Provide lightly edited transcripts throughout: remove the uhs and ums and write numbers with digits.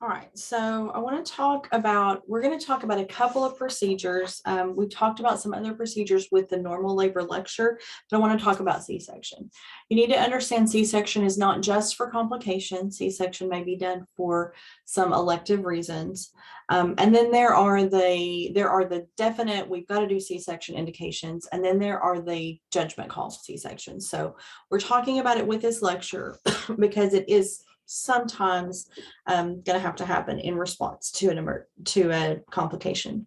All right, so we're going to talk about a couple of procedures. We talked about some other procedures with the normal labor lecture, but I want to talk about C-section. You need to understand C-section is not just for complications. C-section may be done for some elective reasons. And then there are the definite, we've got to do C-section indications, and then there are the judgment calls C-sections. So we're talking about it with this lecture because it is sometimes going to have to happen in response to a complication.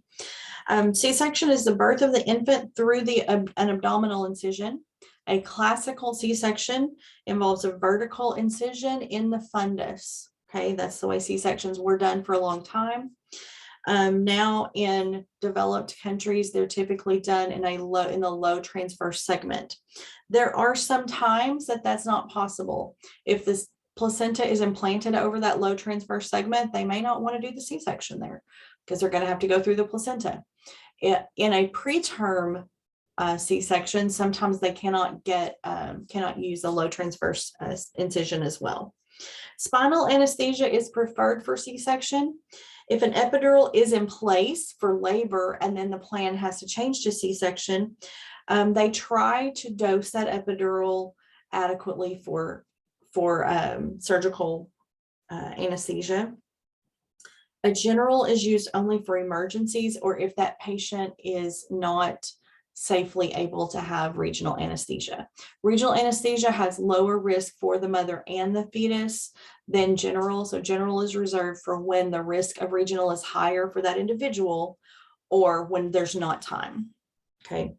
C-section is the birth of the infant through an abdominal incision. A classical C-section involves a vertical incision in the fundus. Okay, that's the way C-sections were done for a long time. Now in developed countries, they're typically done in the low transverse segment. There are some times that that's not possible. If this placenta is implanted over that low transverse segment, they may not want to do the C-section there because they're going to have to go through the placenta. In a preterm C-section, sometimes they cannot use a low transverse incision as well. Spinal anesthesia is preferred for C-section. If an epidural is in place for labor and then the plan has to change to C-section, they try to dose that epidural adequately for surgical anesthesia. A general is used only for emergencies or if that patient is not safely able to have regional anesthesia. Regional anesthesia has lower risk for the mother and the fetus than general. So general is reserved for when the risk of regional is higher for that individual or when there's not time. Okay.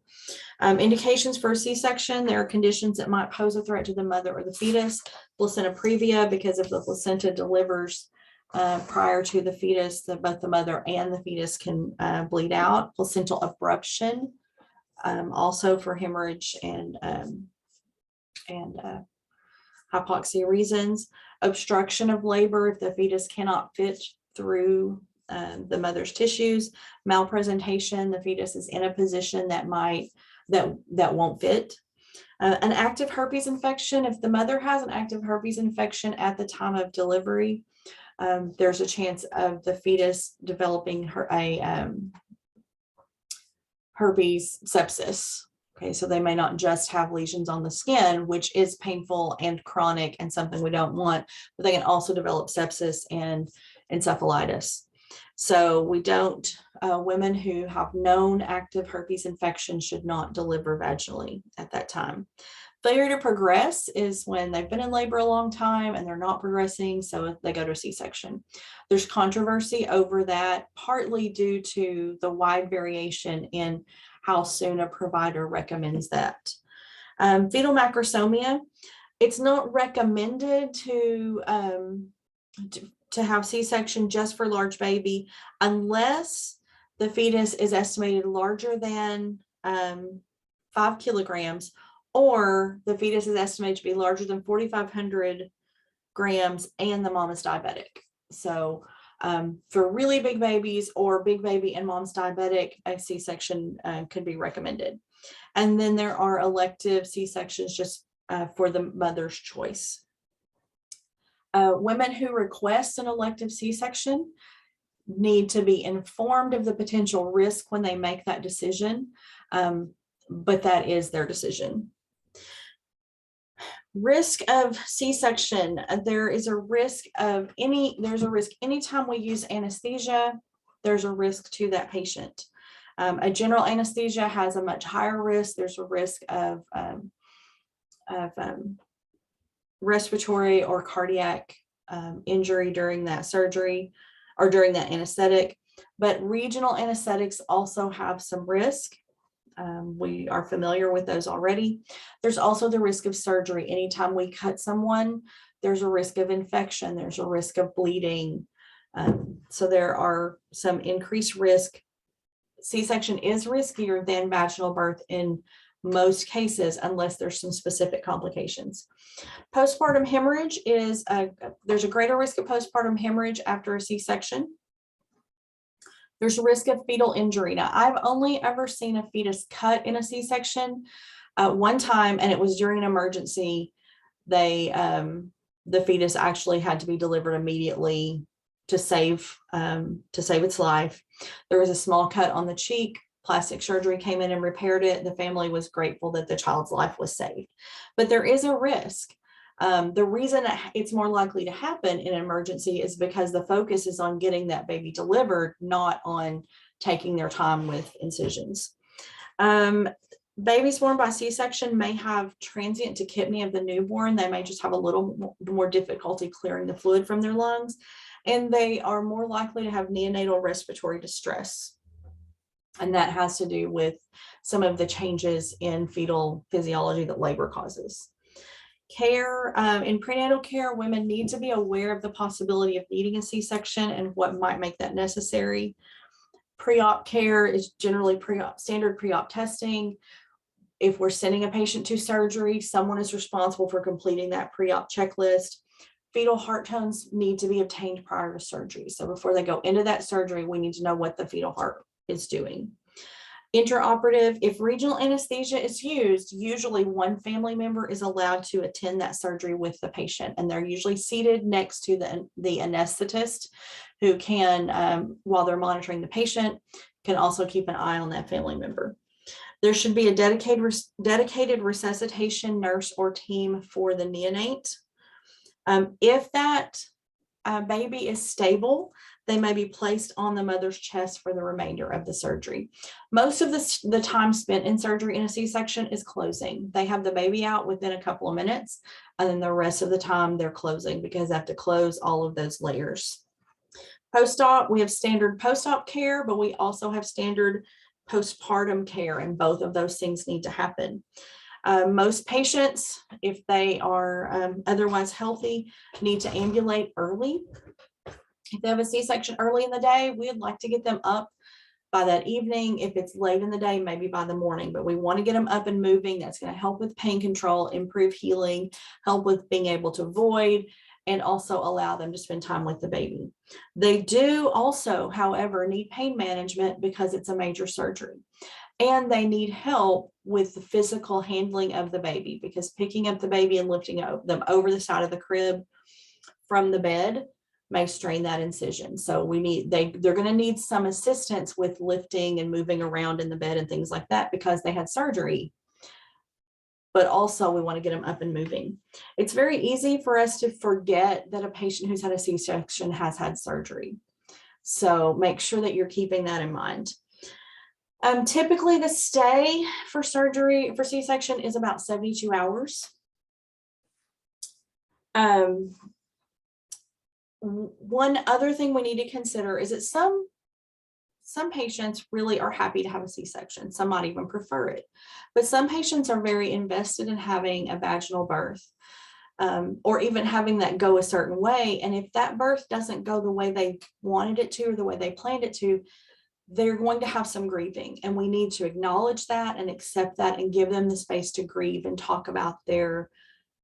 Indications for a C-section, there are conditions that might pose a threat to the mother or the fetus. Placenta previa, because if the placenta delivers prior to the fetus, both the mother and the fetus can bleed out. Placental abruption, also for hemorrhage and hypoxia reasons. Obstruction of labor, if the fetus cannot fit through the mother's tissues. Malpresentation, the fetus is in a position that won't fit. An active herpes infection, if the mother has an active herpes infection at the time of delivery, there's a chance of the fetus developing herpes sepsis. Okay, so they may not just have lesions on the skin, which is painful and chronic and something we don't want, but they can also develop sepsis and encephalitis. So we don't, women who have known active herpes infection should not deliver vaginally at that time. Failure to progress is when they've been in labor a long time and they're not progressing, so they go to a C-section. There's controversy over that, partly due to the wide variation in how soon a provider recommends that. Fetal macrosomia, it's not recommended to have C-section just for large baby unless the fetus is estimated larger than 5 kilograms or the fetus is estimated to be larger than 4,500 grams and the mom is diabetic. So for really big babies or big baby and mom's diabetic, a C-section could be recommended. And then there are elective C-sections just for the mother's choice. Women who request an elective C-section need to be informed of the potential risk when they make that decision, but that is their decision. Risk of C-section, there's a risk anytime we use anesthesia, there's a risk to that patient. A general anesthesia has a much higher risk. There's a risk of respiratory or cardiac injury during that surgery or during that anesthetic, but regional anesthetics also have some risk. We are familiar with those already. There's also the risk of surgery. Anytime we cut someone, there's a risk of infection, there's a risk of bleeding. So there are some increased risk. C-section is riskier than vaginal birth in most cases, unless there's some specific complications. Postpartum hemorrhage is, there's a greater risk of postpartum hemorrhage after a C-section. There's a risk of fetal injury. Now, I've only ever seen a fetus cut in a C-section one time, and it was during an emergency. The fetus actually had to be delivered immediately to save its life. There was a small cut on the cheek. Plastic surgery came in and repaired it. The family was grateful that the child's life was saved. But there is a risk. The reason it's more likely to happen in an emergency is because the focus is on getting that baby delivered, not on taking their time with incisions. Babies born by C-section may have transient tachypnea of the newborn. They may just have a little more difficulty clearing the fluid from their lungs, and they are more likely to have neonatal respiratory distress. And that has to do with some of the changes in fetal physiology that labor causes. Care, in prenatal care, women need to be aware of the possibility of needing a C-section and what might make that necessary. Pre-op care is generally standard pre-op testing. If we're sending a patient to surgery, someone is responsible for completing that pre-op checklist. Fetal heart tones need to be obtained prior to surgery. So before they go into that surgery, we need to know what the fetal heart is doing. Intraoperative, if regional anesthesia is used, usually one family member is allowed to attend that surgery with the patient, and they're usually seated next to the anesthetist, who can, while they're monitoring the patient, can also keep an eye on that family member. There should be a dedicated resuscitation nurse or team for the neonate. If that baby is stable, they may be placed on the mother's chest for the remainder of the surgery. Most of the time spent in surgery in a C-section is closing. They have the baby out within a couple of minutes, and then the rest of the time they're closing because they have to close all of those layers. Post-op, we have standard post-op care, but we also have standard postpartum care, and both of those things need to happen. Most patients, if they are otherwise healthy, need to ambulate early. If they have a C-section early in the day, we'd like to get them up by that evening. If it's late in the day, maybe by the morning, but we want to get them up and moving. That's going to help with pain control, improve healing, help with being able to void, and also allow them to spend time with the baby. They do also, however, need pain management because it's a major surgery. And they need help with the physical handling of the baby, because picking up the baby and lifting them over the side of the crib from the bed may strain that incision. So they're going to need some assistance with lifting and moving around in the bed and things like that because they had surgery. But also we want to get them up and moving. It's very easy for us to forget that a patient who's had a C-section has had surgery. So make sure that you're keeping that in mind. Typically the stay for surgery for C-section is about 72 hours. One other thing we need to consider is that some patients really are happy to have a C-section. Some might even prefer it, but some patients are very invested in having a vaginal birth, or even having that go a certain way. And if that birth doesn't go the way they wanted it to or the way they planned it to, they're going to have some grieving, and we need to acknowledge that and accept that and give them the space to grieve and talk about their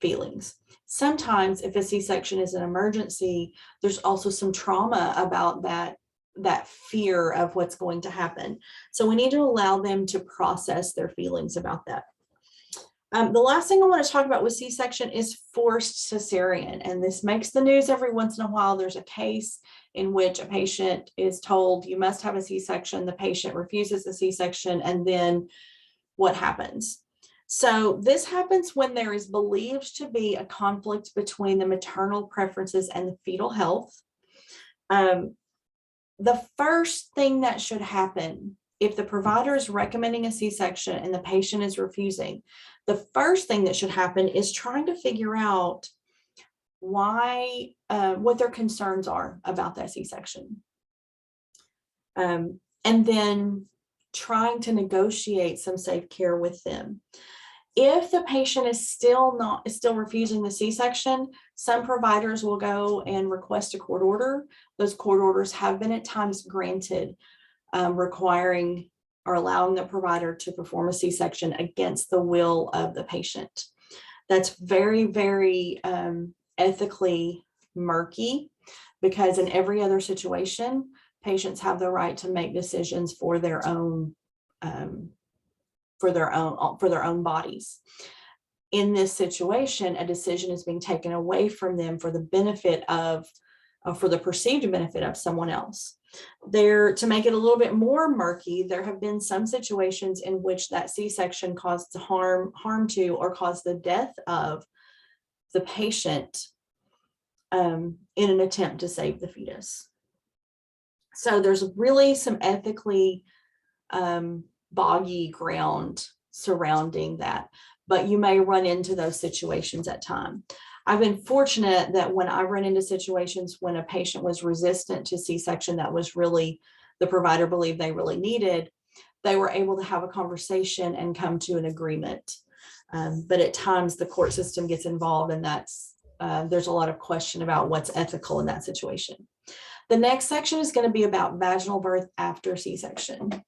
feelings. Sometimes if a C-section is an emergency, there's also some trauma about that fear of what's going to happen. So we need to allow them to process their feelings about that. The last thing I want to talk about with C-section is forced cesarean, and this makes the news every once in a while. There's a case in which a patient is told you must have a C-section. The patient refuses the C-section, and then what happens? So this happens when there is believed to be a conflict between the maternal preferences and the fetal health. The first thing that should happen if the provider is recommending a C-section and the patient is refusing, the first thing that should happen is trying to figure out why, what their concerns are about that C-section. And then trying to negotiate some safe care with them. If the patient is still refusing the C-section, some providers will go and request a court order. Those court orders have been at times granted, requiring or allowing the provider to perform a C-section against the will of the patient. That's very, very ethically murky, because in every other situation, patients have the right to make decisions for their own bodies. In this situation, a decision is being taken away from them for the benefit of for the perceived benefit of someone else. There, to make it a little bit more murky, there have been some situations in which that C-section caused harm to or caused the death of the patient in an attempt to save the fetus. So there's really some ethically boggy ground surrounding that, but you may run into those situations at times. I've been fortunate that when I run into situations when a patient was resistant to C-section that was really the provider believed they really needed, they were able to have a conversation and come to an agreement. But at times the court system gets involved, and there's a lot of question about what's ethical in that situation. The next section is going to be about vaginal birth after C-section.